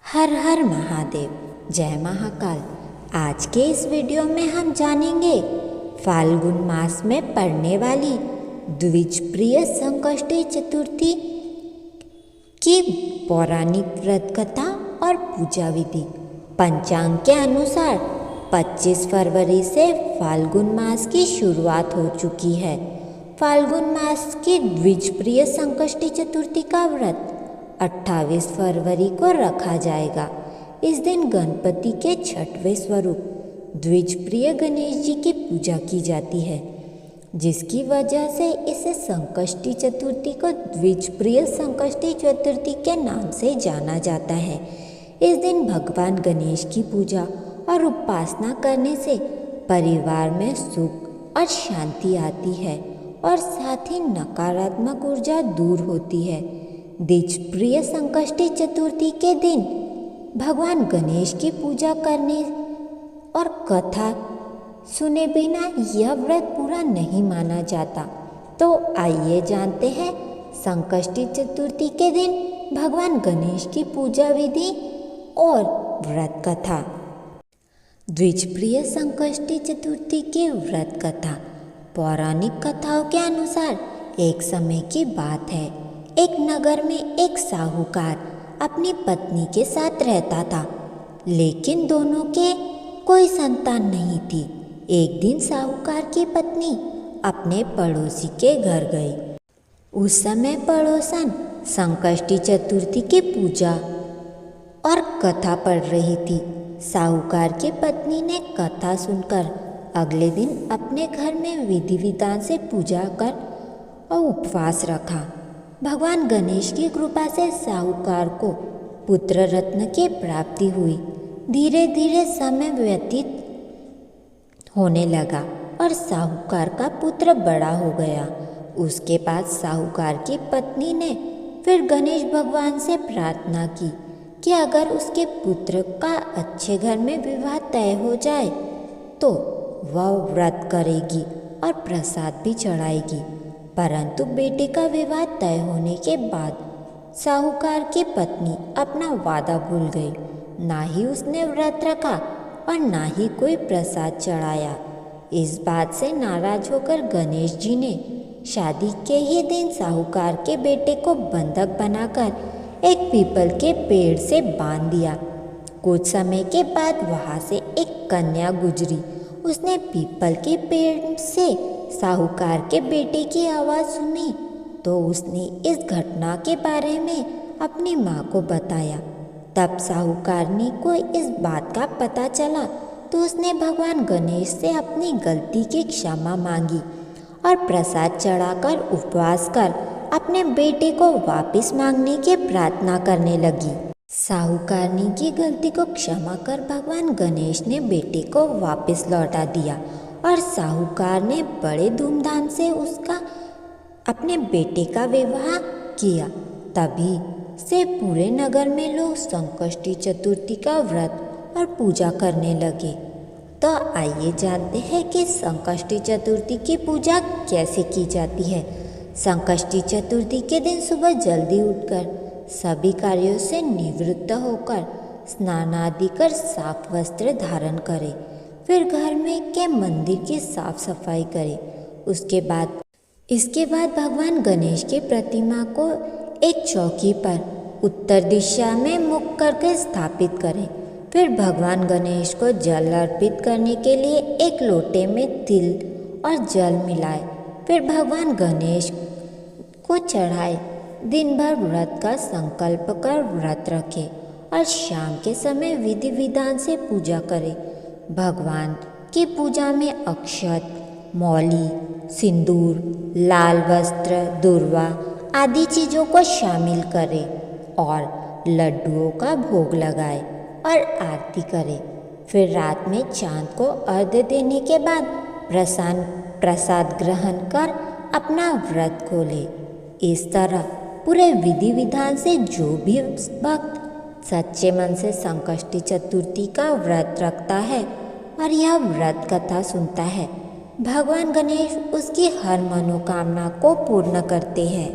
हर हर महादेव, जय महाकाल। आज के इस वीडियो में हम जानेंगे फाल्गुन मास में पड़ने वाली द्विजप्रिय संकष्टी चतुर्थी की पौराणिक व्रत कथा और पूजा विधि। पंचांग के अनुसार 25 फरवरी से फाल्गुन मास की शुरुआत हो चुकी है। फाल्गुन मास की द्विजप्रिय संकष्टी चतुर्थी का व्रत 28 फरवरी को रखा जाएगा। इस दिन गणपति के छठवें स्वरूप द्विजप्रिय गणेश जी की पूजा की जाती है, जिसकी वजह से इसे संकष्टी चतुर्थी को द्विजप्रिय संकष्टी चतुर्थी के नाम से जाना जाता है। इस दिन भगवान गणेश की पूजा और उपासना करने से परिवार में सुख और शांति आती है और साथ ही नकारात्मक ऊर्जा दूर होती है। द्विजप्रिय संकष्टी चतुर्थी के दिन भगवान गणेश की पूजा करने और कथा सुने बिना यह व्रत पूरा नहीं माना जाता। तो आइए जानते हैं संकष्टी चतुर्थी के दिन भगवान गणेश की पूजा विधि और व्रत कथा। द्विजप्रिय संकष्टी चतुर्थी की व्रत कथा। पौराणिक कथाओं के अनुसार एक समय की बात है, एक नगर में एक साहूकार अपनी पत्नी के साथ रहता था, लेकिन दोनों के कोई संतान नहीं थी। एक दिन साहूकार की पत्नी अपने पड़ोसी के घर गई। उस समय पड़ोसन संकष्टी चतुर्थी की पूजा और कथा पढ़ रही थी। साहूकार की पत्नी ने कथा सुनकर अगले दिन अपने घर में विधि विधान से पूजा कर और उपवास रखा। भगवान गणेश की कृपा से साहूकार को पुत्र रत्न की प्राप्ति हुई। धीरे धीरे समय व्यतीत होने लगा और साहूकार का पुत्र बड़ा हो गया। उसके बाद साहूकार की पत्नी ने फिर गणेश भगवान से प्रार्थना की कि अगर उसके पुत्र का अच्छे घर में विवाह तय हो जाए तो वह व्रत करेगी और प्रसाद भी चढ़ाएगी। परंतु बेटे का विवाह तय होने के बाद साहूकार की पत्नी अपना वादा भूल गई। ना ही उसने व्रत रखा और ना ही कोई प्रसाद चढ़ाया। इस बात से नाराज होकर गणेश जी ने शादी के ही दिन साहूकार के बेटे को बंधक बनाकर एक पीपल के पेड़ से बांध दिया। कुछ समय के बाद वहां से एक कन्या गुजरी। उसने पीपल के पेड़ से साहूकार के बेटे की आवाज़ सुनी तो उसने इस घटना के बारे में अपनी माँ को बताया। तब साहूकारनी को इस बात का पता चला तो उसने भगवान गणेश से अपनी गलती की क्षमा मांगी और प्रसाद चढ़ाकर उपवास कर अपने बेटे को वापस मांगने की प्रार्थना करने लगी। साहूकारनी की गलती को क्षमा कर भगवान गणेश ने बेटे को वापस लौटा दिया और साहूकार ने बड़े धूमधाम से उसका अपने बेटे का विवाह किया। तभी से पूरे नगर में लोग संकष्टी चतुर्थी का व्रत और पूजा करने लगे। तो आइए जानते हैं कि संकष्टी चतुर्थी की पूजा कैसे की जाती है। संकष्टी चतुर्थी के दिन सुबह जल्दी उठकर सभी कार्यों से निवृत्त होकर स्नान आदि कर साफ वस्त्र धारण करें। फिर घर में के मंदिर की साफ सफाई करें। इसके बाद भगवान गणेश की प्रतिमा को एक चौकी पर उत्तर दिशा में मुख करके स्थापित करें। फिर भगवान गणेश को जल अर्पित करने के लिए एक लोटे में तिल और जल मिलाए। फिर भगवान गणेश को चढ़ाए। दिन भर व्रत का संकल्प कर व्रत रखें और शाम के समय विधि विधान से पूजा करें। भगवान की पूजा में अक्षत, मौली, सिंदूर, लाल वस्त्र, दुर्वा आदि चीज़ों को शामिल करें और लड्डुओं का भोग लगाएं और आरती करें। फिर रात में चांद को अर्घ्य देने के बाद प्रसाद ग्रहण कर अपना व्रत खोलें। इस तरह पूरे विधि विधान से जो भी भक्त सच्चे मन से संकष्टी चतुर्थी का व्रत रखता है और यह व्रत कथा सुनता है, भगवान गणेश उसकी हर मनोकामना को पूर्ण करते हैं।